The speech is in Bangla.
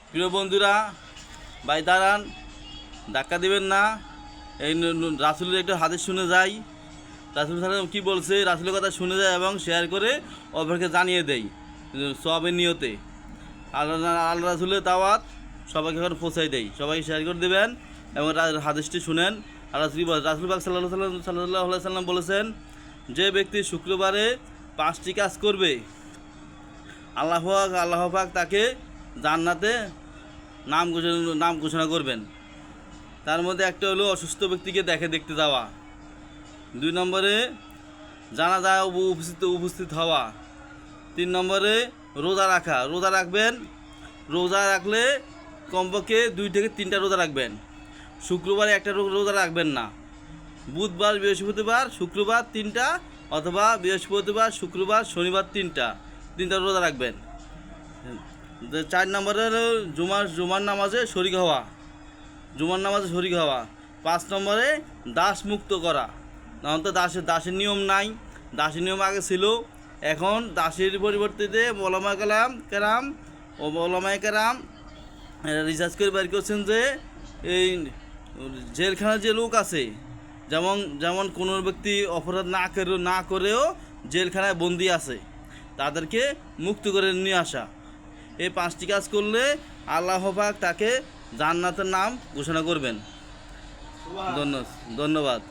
প্রিয় বন্ধুরা, ভাই দাঁড়ান, ধাক্কা দিবেন না। এই রাসূলের একটা হাদিস শুনে যাই। রাসূল সাল্লাল্লাহু কী বলছে, রাসূলের কথা শুনে যায় এবং শেয়ার করে অপরকে জানিয়ে দেই সওয়াবের নিয়তে। আল্লাহ রাসূলের দাওয়াত সবাইকে এখন পৌঁছাই দেই, সবাই শেয়ার করে দেবেন এবং হাদিসটি শুনেন। আর রাসূল পাক সাল্লাল্লাহু আলাইহি সাল্লাম বলেছেন, যে ব্যক্তি শুক্রবারে 5টি কাজ করবে, আল্লাহ পাক তাকে জান্নাতে নাম ঘোষণা করবেন। তার মধ্যে একটা হলো অসুস্থ ব্যক্তিকে দেখতে যাওয়া, 2 নম্বরে জানাজায় উপস্থিত হওয়া, 3 নম্বরে রোজা রাখবেন। রোজা রাখলে কমপক্ষে 2 থেকে 3টা রোজা রাখবেন। শুক্রবারে একটা রোজা রাখবেন না। বুধবার, বৃহস্পতিবার, শুক্রবার 3টা, অথবা বৃহস্পতিবার, শুক্রবার, শনিবার 3টা রোজা রাখবেন। 4 নম্বরে জুমার নামাজে শরীক হওয়া। 5 নম্বরে দাস মুক্ত করা। তখন তো দাসের নিয়ম নাই, দাসের নিয়ম আগে ছিল। এখন দাসের পরিবর্তে ওলামায়ে কেরাম রিসার্চ করে বের করছেন যে এই জেলখানার যে লোক আছে, যেমন কোনো ব্যক্তি অপরাধ না করেও জেলখানায় বন্দি আছে, তাদেরকে মুক্ত করে নিয়ে আসা। এই 5টি কাজ করলে আল্লাহ পাক তাকে জান্নাতের নাম ঘোষণা করবেন। ধন্যবাদ।